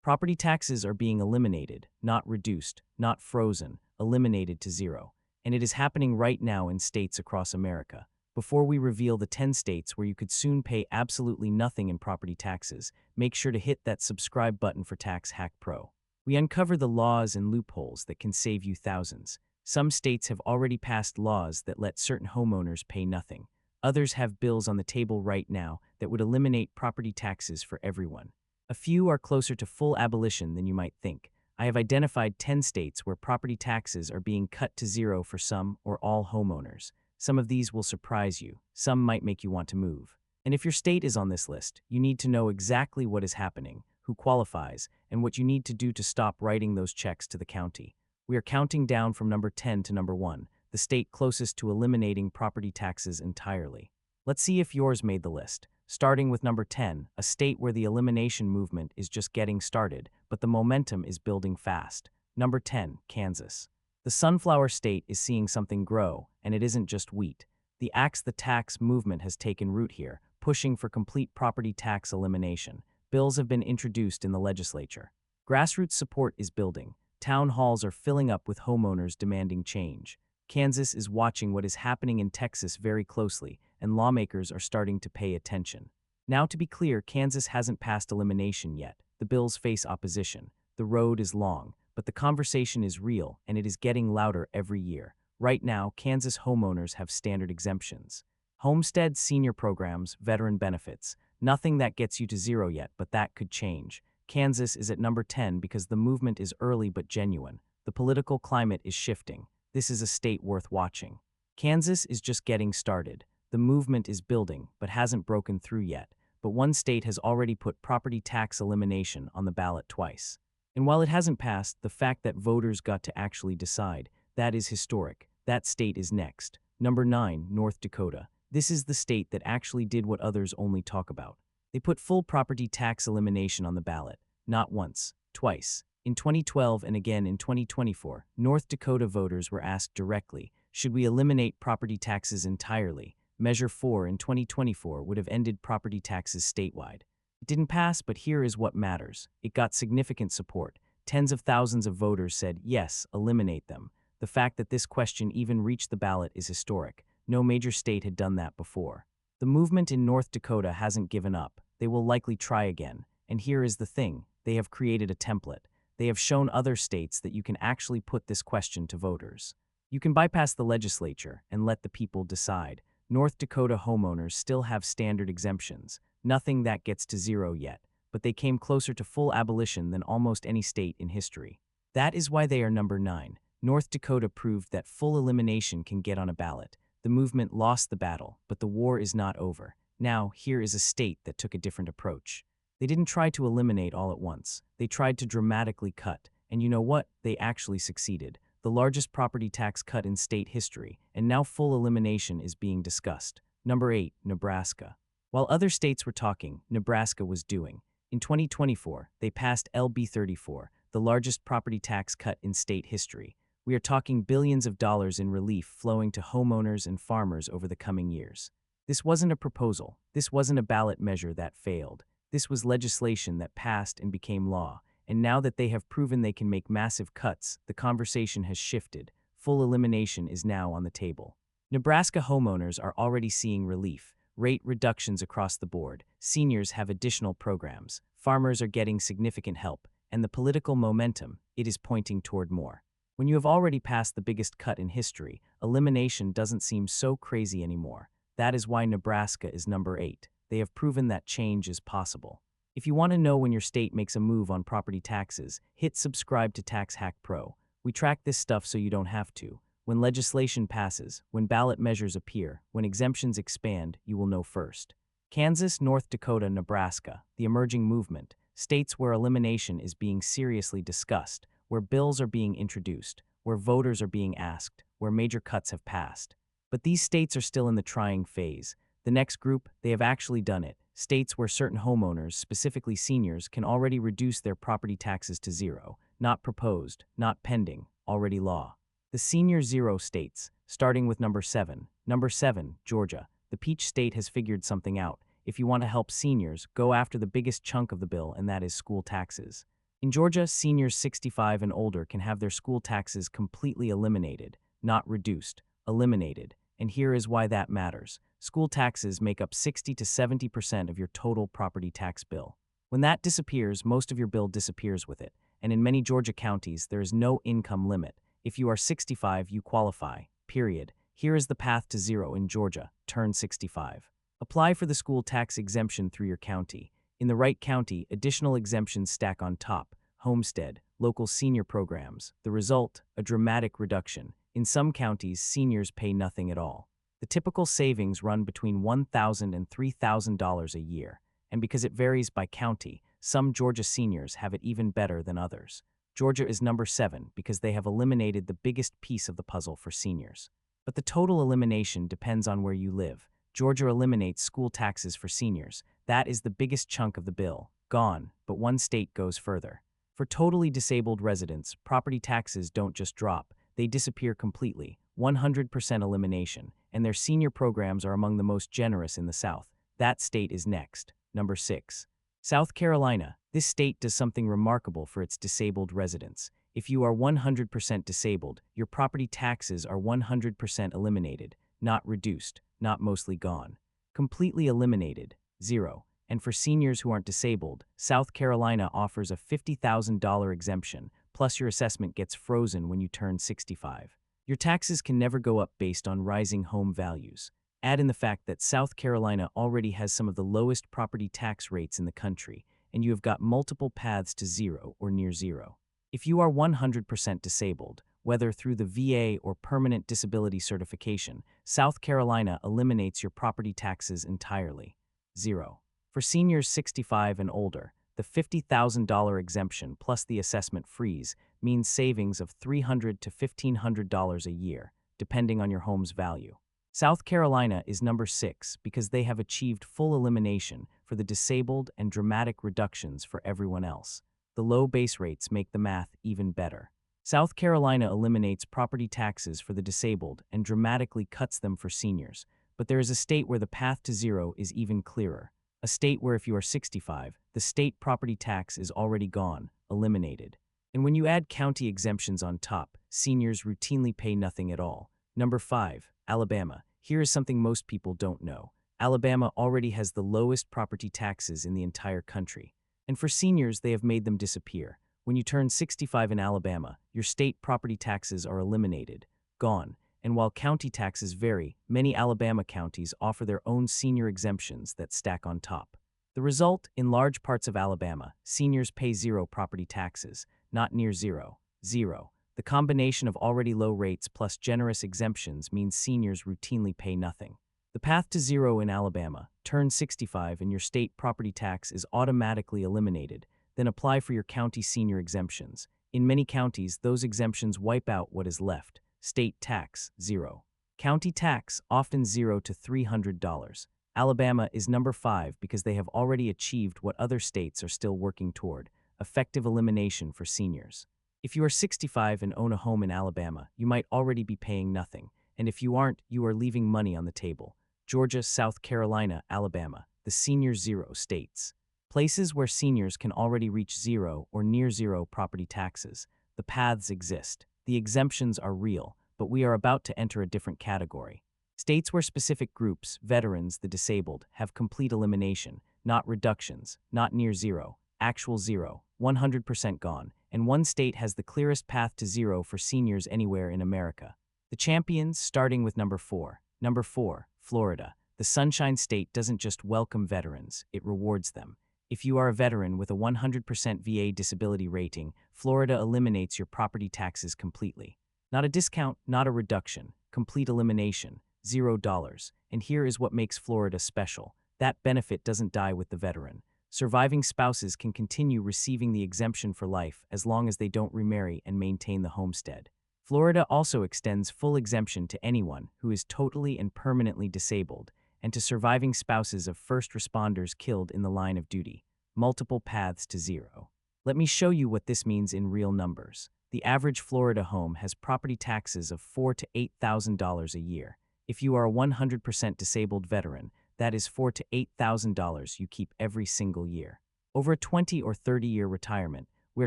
Property taxes are being eliminated, not reduced, not frozen, eliminated to zero. And it is happening right now in states across America. Before we reveal the 10 states where you could soon pay absolutely nothing in property taxes, make sure to hit that subscribe button for Tax Hack Pro. We uncover the laws and loopholes that can save you thousands. Some states have already passed laws that let certain homeowners pay nothing. Others have bills on the table right now that would eliminate property taxes for everyone. A few are closer to full abolition than you might think. I have identified 10 states where property taxes are being cut to zero for some or all homeowners. Some of these will surprise you. Some might make you want to move. And if your state is on this list, you need to know exactly what is happening, who qualifies, and what you need to do to stop writing those checks to the county. We are counting down from number 10 to number 1, the state closest to eliminating property taxes entirely. Let's see if yours made the list. Starting with number 10, a state where the elimination movement is just getting started, but the momentum is building fast. Number 10, Kansas. The sunflower state is seeing something grow, and it isn't just wheat. The Axe the Tax movement has taken root here, pushing for complete property tax elimination. Bills have been introduced in the legislature. Grassroots support is building. Town halls are filling up with homeowners demanding change. Kansas is watching what is happening in Texas very closely, and lawmakers are starting to pay attention. Now, to be clear, Kansas hasn't passed elimination yet. The bills face opposition. The road is long, but the conversation is real, and it is getting louder every year. Right now, Kansas homeowners have standard exemptions. Homestead, senior programs, veteran benefits. Nothing that gets you to zero yet, but that could change. Kansas is at number 10 because the movement is early but genuine. The political climate is shifting. This is a state worth watching. Kansas is just getting started. The movement is building, but hasn't broken through yet. But one state has already put property tax elimination on the ballot twice. And while it hasn't passed, the fact that voters got to actually decide, that is historic. That state is next. Number 9, North Dakota. This is the state that actually did what others only talk about. They put full property tax elimination on the ballot. Not once, twice. In 2012 and again in 2024, North Dakota voters were asked directly, should we eliminate property taxes entirely? Measure 4 in 2024 would have ended property taxes statewide. It didn't pass, but here is what matters. It got significant support. Tens of thousands of voters said, yes, eliminate them. The fact that this question even reached the ballot is historic. No major state had done that before. The movement in North Dakota hasn't given up. They will likely try again. And here is the thing. They have created a template. They have shown other states that you can actually put this question to voters. You can bypass the legislature and let the people decide. North Dakota homeowners still have standard exemptions. Nothing that gets to zero yet, but they came closer to full abolition than almost any state in history. That is why they are number 9. North Dakota proved that full elimination can get on a ballot. The movement lost the battle, but the war is not over. Now, here is a state that took a different approach. They didn't try to eliminate all at once. They tried to dramatically cut. And you know what? They actually succeeded. The largest property tax cut in state history, and now full elimination is being discussed. Number 8, Nebraska. While other states were talking, Nebraska was doing. In 2024, they passed LB 34, the largest property tax cut in state history. We are talking billions of dollars in relief flowing to homeowners and farmers over the coming years. This wasn't a proposal. This wasn't a ballot measure that failed. This was legislation that passed and became law. And now that they have proven they can make massive cuts, the conversation has shifted. Full elimination is now on the table. Nebraska homeowners are already seeing relief, rate reductions across the board, seniors have additional programs, farmers are getting significant help, and the political momentum, it is pointing toward more. When you have already passed the biggest cut in history, elimination doesn't seem so crazy anymore. That is why Nebraska is number 8. They have proven that change is possible. If you want to know when your state makes a move on property taxes, hit subscribe to Tax Hack Pro. We track this stuff so you don't have to. When legislation passes, when ballot measures appear, when exemptions expand, you will know first. Kansas, North Dakota, Nebraska, the emerging movement, states where elimination is being seriously discussed, where bills are being introduced, where voters are being asked, where major cuts have passed. But these states are still in the trying phase. The next group, they have actually done it. States where certain homeowners, specifically seniors, can already reduce their property taxes to zero. Not proposed, not pending, already law. The senior zero states, starting with number 7. Number 7, Georgia. The Peach State has figured something out. If you want to help seniors, go after the biggest chunk of the bill, and that is school taxes. In Georgia, seniors 65 and older can have their school taxes completely eliminated, not reduced, eliminated, and here is why that matters. School taxes make up 60 to 70% of your total property tax bill. When that disappears, most of your bill disappears with it, and in many Georgia counties, there is no income limit. If you are 65, you qualify, period. Here is the path to zero in Georgia. Turn 65. Apply for the school tax exemption through your county. In the right county, additional exemptions stack on top: homestead, local senior programs. The result, a dramatic reduction. In some counties, seniors pay nothing at all. The typical savings run between $1,000 and $3,000 a year, and because it varies by county, some Georgia seniors have it even better than others. Georgia is number 7 because they have eliminated the biggest piece of the puzzle for seniors. But the total elimination depends on where you live. Georgia eliminates school taxes for seniors. That is the biggest chunk of the bill. Gone, but one state goes further. For totally disabled residents, property taxes don't just drop, they disappear completely, 100% elimination, and their senior programs are among the most generous in the South. That state is next. Number 6. South Carolina. This state does something remarkable for its disabled residents. If you are 100% disabled, your property taxes are 100% eliminated, not reduced, not mostly gone. Completely eliminated, zero. And for seniors who aren't disabled, South Carolina offers a $50,000 exemption, plus your assessment gets frozen when you turn 65. Your taxes can never go up based on rising home values. Add in the fact that South Carolina already has some of the lowest property tax rates in the country, and you have got multiple paths to zero or near zero. If you are 100% disabled, whether through the VA or permanent disability certification, South Carolina eliminates your property taxes entirely. Zero. For seniors 65 and older, the $50,000 exemption plus the assessment freeze means savings of $300 to $1,500 a year, depending on your home's value. South Carolina is number 6 because they have achieved full elimination for the disabled and dramatic reductions for everyone else. The low base rates make the math even better. South Carolina eliminates property taxes for the disabled and dramatically cuts them for seniors, but there is a state where the path to zero is even clearer. A state where if you are 65, the state property tax is already gone, eliminated. And when you add county exemptions on top, seniors routinely pay nothing at all. Number 5, Alabama. Here is something most people don't know. Alabama already has the lowest property taxes in the entire country. And for seniors, they have made them disappear. When you turn 65 in Alabama, your state property taxes are eliminated, gone. And while county taxes vary, many Alabama counties offer their own senior exemptions that stack on top. The result, in large parts of Alabama, seniors pay zero property taxes, not near zero, zero. The combination of already low rates plus generous exemptions means seniors routinely pay nothing. The path to zero in Alabama: turn 65 and your state property tax is automatically eliminated, then apply for your county senior exemptions. In many counties, those exemptions wipe out what is left. State tax, zero. County tax, often $0 to $300. Alabama is number 5 because they have already achieved what other states are still working toward: effective elimination for seniors. If you are 65 and own a home in Alabama, you might already be paying nothing, and if you aren't, you are leaving money on the table. Georgia, South Carolina, Alabama, the senior zero states. Places where seniors can already reach zero or near zero property taxes. The paths exist. The exemptions are real, but we are about to enter a different category. States where specific groups, veterans, the disabled, have complete elimination, not reductions, not near zero, actual zero, 100% gone, and one state has the clearest path to zero for seniors anywhere in America. The champions, starting with number 4. Number 4, Florida. The Sunshine State doesn't just welcome veterans, it rewards them. If you are a veteran with a 100% VA disability rating, Florida eliminates your property taxes completely. Not a discount, not a reduction, complete elimination, $0. And here is what makes Florida special. That benefit doesn't die with the veteran. Surviving spouses can continue receiving the exemption for life as long as they don't remarry and maintain the homestead. Florida also extends full exemption to anyone who is totally and permanently disabled, and to surviving spouses of first responders killed in the line of duty. Multiple paths to zero. Let me show you what this means in real numbers. The average Florida home has property taxes of $4,000 to $8,000 a year. If you are a 100% disabled veteran, that is $4,000 to $8,000 you keep every single year. Over a 20 or 30-year retirement, we're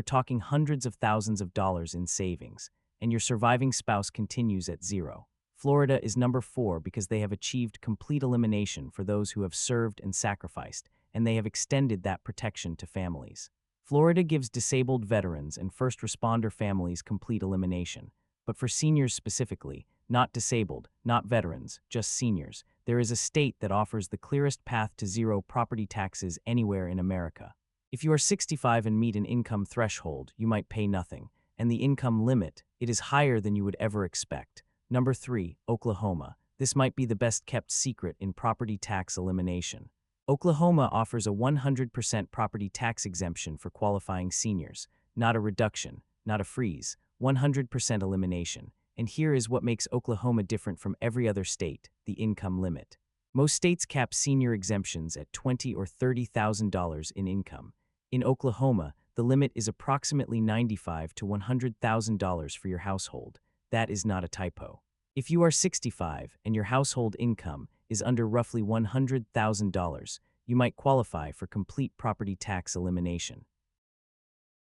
talking hundreds of thousands of dollars in savings, and your surviving spouse continues at zero. Florida is number 4 because they have achieved complete elimination for those who have served and sacrificed, and they have extended that protection to families. Florida gives disabled veterans and first responder families complete elimination. But for seniors specifically, not disabled, not veterans, just seniors, there is a state that offers the clearest path to zero property taxes anywhere in America. If you are 65 and meet an income threshold, you might pay nothing, and the income limit, it is higher than you would ever expect. Number 3, Oklahoma. This might be the best kept secret in property tax elimination. Oklahoma offers a 100% property tax exemption for qualifying seniors, not a reduction, not a freeze, 100% elimination. And here is what makes Oklahoma different from every other state: the income limit. Most states cap senior exemptions at $20,000 or $30,000 in income. In Oklahoma, the limit is approximately $95,000 to $100,000 for your household. That is not a typo. If you are 65 and your household income is under roughly $100,000, you might qualify for complete property tax elimination.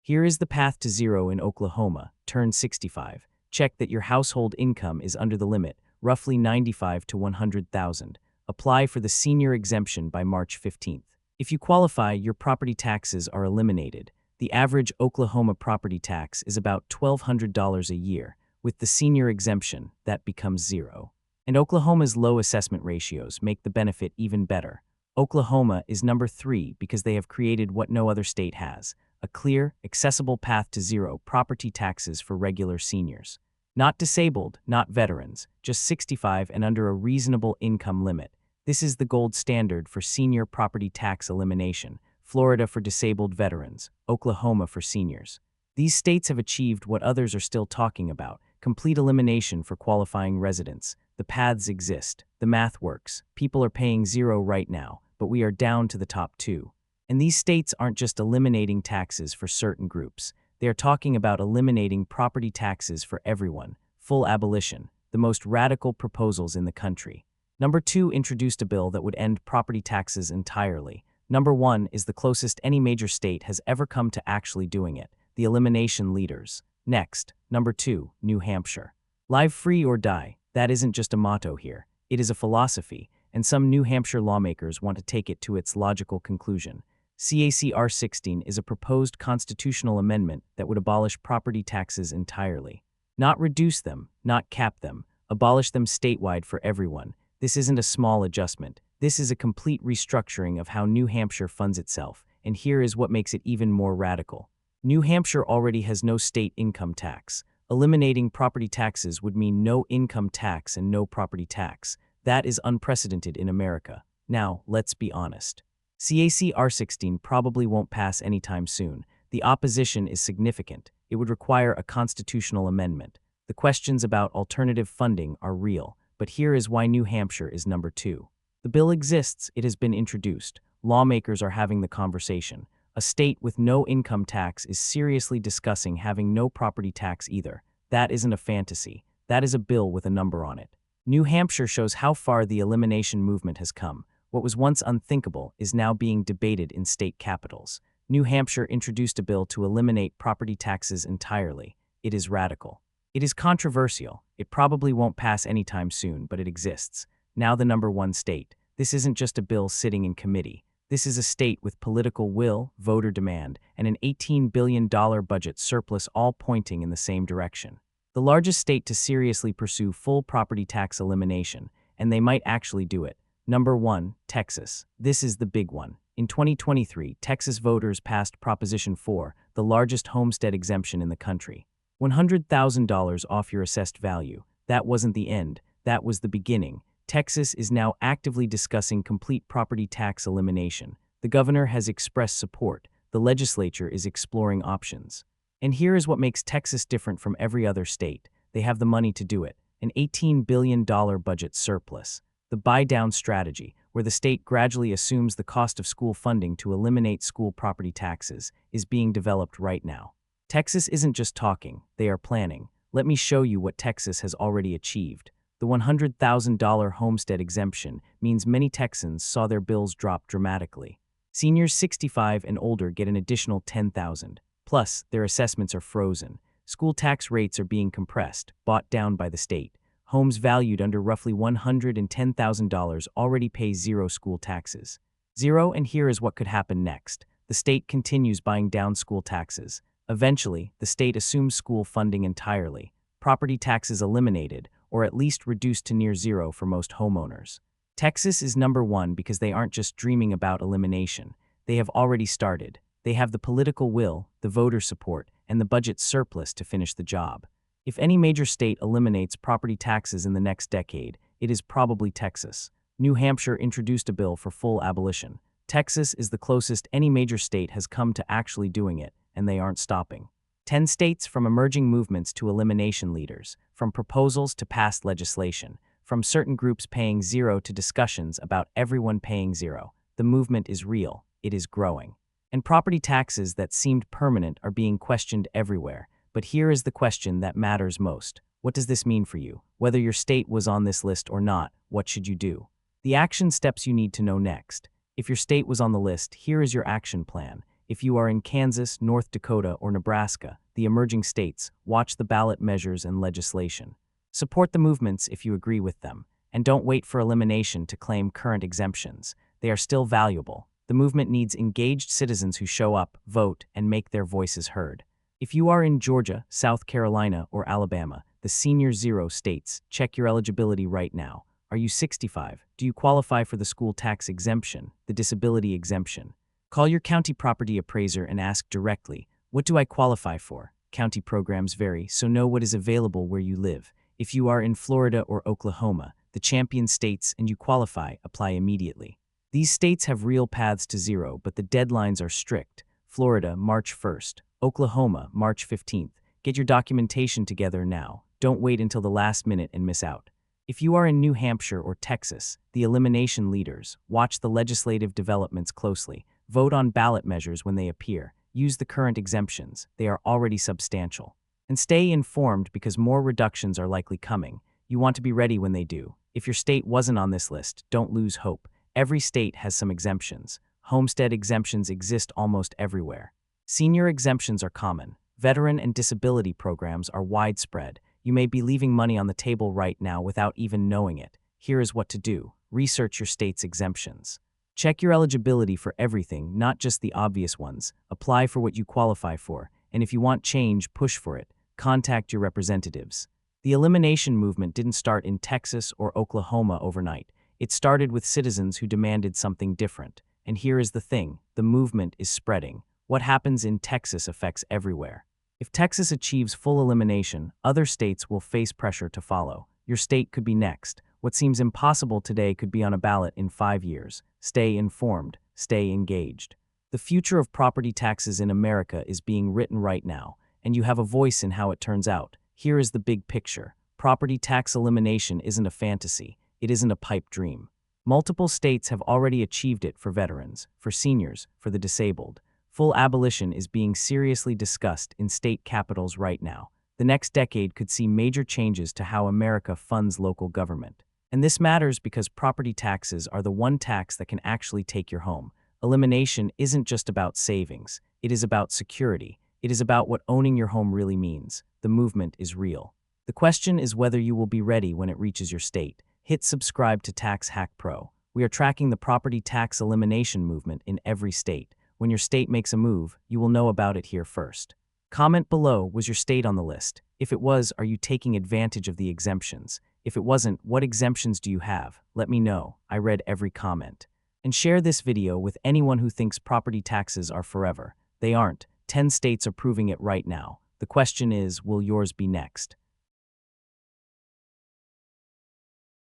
Here is the path to zero in Oklahoma. Turn 65. Check that your household income is under the limit, roughly $95,000 to $100,000. Apply for the senior exemption by March 15th. If you qualify, your property taxes are eliminated. The average Oklahoma property tax is about $1,200 a year. With the senior exemption, that becomes zero. And Oklahoma's low assessment ratios make the benefit even better. Oklahoma is number 3 because they have created what no other state has: a clear, accessible path to zero property taxes for regular seniors. Not disabled, not veterans, just 65 and under a reasonable income limit. This is the gold standard for senior property tax elimination: Florida for disabled veterans, Oklahoma for seniors. These states have achieved what others are still talking about: complete elimination for qualifying residents. The paths exist. The math works. People are paying zero right now, but we are down to the top 2. And these states aren't just eliminating taxes for certain groups. They are talking about eliminating property taxes for everyone. Full abolition, the most radical proposals in the country. Number 2 introduced a bill that would end property taxes entirely. Number 1 is the closest any major state has ever come to actually doing it: the elimination leaders. Next, number 2, New Hampshire. Live free or die. That isn't just a motto here. It is a philosophy, and some New Hampshire lawmakers want to take it to its logical conclusion. CACR 16 is a proposed constitutional amendment that would abolish property taxes entirely. Not reduce them, not cap them, abolish them statewide for everyone. This isn't a small adjustment. This is a complete restructuring of how New Hampshire funds itself, and here is what makes it even more radical. New Hampshire already has no state income tax. Eliminating property taxes would mean no income tax and no property tax. That is unprecedented in America. Now, let's be honest. CACR 16 probably won't pass anytime soon. The opposition is significant. It would require a constitutional amendment. The questions about alternative funding are real, but here is why New Hampshire is number 2. The bill exists. It has been introduced. Lawmakers are having the conversation. A state with no income tax is seriously discussing having no property tax either. That isn't a fantasy. That is a bill with a number on it. New Hampshire shows how far the elimination movement has come. What was once unthinkable is now being debated in state capitals. New Hampshire introduced a bill to eliminate property taxes entirely. It is radical. It is controversial. It probably won't pass anytime soon, but it exists. Now the number 1 state. This isn't just a bill sitting in committee. This is a state with political will, voter demand, and an $18 billion budget surplus, all pointing in the same direction. The largest state to seriously pursue full property tax elimination, and they might actually do it. Number 1, Texas. This is the big one. In 2023, Texas voters passed Proposition 4, the largest homestead exemption in the country. $100,000 off your assessed value. That wasn't the end. That was the beginning. Texas is now actively discussing complete property tax elimination. The governor has expressed support. The legislature is exploring options. And here is what makes Texas different from every other state. They have the money to do it. An $18 billion budget surplus. The buy-down strategy, where the state gradually assumes the cost of school funding to eliminate school property taxes, is being developed right now. Texas isn't just talking, they are planning. Let me show you what Texas has already achieved. The $100,000 homestead exemption means many Texans saw their bills drop dramatically. Seniors 65 and older get an additional $10,000, Plus, their assessments are frozen. School tax rates are being compressed, bought down by the state. Homes valued under roughly $110,000 already pay zero school taxes. Zero, and here is what could happen next. The state continues buying down school taxes. Eventually, the state assumes school funding entirely. Property taxes eliminated, or at least reduced to near zero for most homeowners. Texas is number one because they aren't just dreaming about elimination. They have already started. They have the political will, the voter support, and the budget surplus to finish the job. If any major state eliminates property taxes in the next decade, it is probably Texas. New Hampshire introduced a bill for full abolition. Texas is the closest any major state has come to actually doing it, and they aren't stopping. 10 states, from emerging movements to elimination leaders, from proposals to passed legislation, from certain groups paying zero to discussions about everyone paying zero. The movement is real, it is growing. And property taxes that seemed permanent are being questioned everywhere. But here is the question that matters most. What does this mean for you? Whether your state was on this list or not, what should you do? The action steps you need to know next. If your state was on the list, here is your action plan. If you are in Kansas, North Dakota, or Nebraska, the emerging states, watch the ballot measures and legislation. Support the movements if you agree with them, and don't wait for elimination to claim current exemptions. They are still valuable. The movement needs engaged citizens who show up, vote, and make their voices heard. If you are in Georgia, South Carolina, or Alabama, the senior zero states, check your eligibility right now. Are you 65? Do you qualify for the school tax exemption, the disability exemption? Call your county property appraiser and ask directly, what do I qualify for? County programs vary, so know what is available where you live. If you are in Florida or Oklahoma, the champion states, and you qualify, apply immediately. These states have real paths to zero, but the deadlines are strict. Florida, March 1st. Oklahoma, March 15th. Get your documentation together now. Don't wait until the last minute and miss out. If you are in New Hampshire or Texas, the elimination leaders, watch the legislative developments closely. Vote on ballot measures when they appear. Use the current exemptions. They are already substantial. And stay informed because more reductions are likely coming. You want to be ready when they do. If your state wasn't on this list, don't lose hope. Every state has some exemptions. Homestead exemptions exist almost everywhere. Senior exemptions are common. Veteran and disability programs are widespread. You may be leaving money on the table right now without even knowing it. Here is what to do. Research your state's exemptions. Check your eligibility for everything, not just the obvious ones. Apply for what you qualify for, and if you want change, push for it. Contact your representatives. The elimination movement didn't start in Texas or Oklahoma overnight. It started with citizens who demanded something different. And here is the thing, the movement is spreading. What happens in Texas affects everywhere. If Texas achieves full elimination, other states will face pressure to follow. Your state could be next. What seems impossible today could be on a ballot in 5 years. Stay informed. Stay engaged. The future of property taxes in America is being written right now, and you have a voice in how it turns out. Here is the big picture. Property tax elimination isn't a fantasy. It isn't a pipe dream. Multiple states have already achieved it for veterans, for seniors, for the disabled. Full abolition is being seriously discussed in state capitals right now. The next decade could see major changes to how America funds local government. And this matters because property taxes are the one tax that can actually take your home. Elimination isn't just about savings. It is about security. It is about what owning your home really means. The movement is real. The question is whether you will be ready when it reaches your state. Hit subscribe to Tax Hack Pro. We are tracking the property tax elimination movement in every state. When your state makes a move, you will know about it here first. Comment below, was your state on the list? If it was, are you taking advantage of the exemptions? If it wasn't, what exemptions do you have? Let me know. I read every comment. And share this video with anyone who thinks property taxes are forever. They aren't. 10 states are proving it right now. The question is, will yours be next?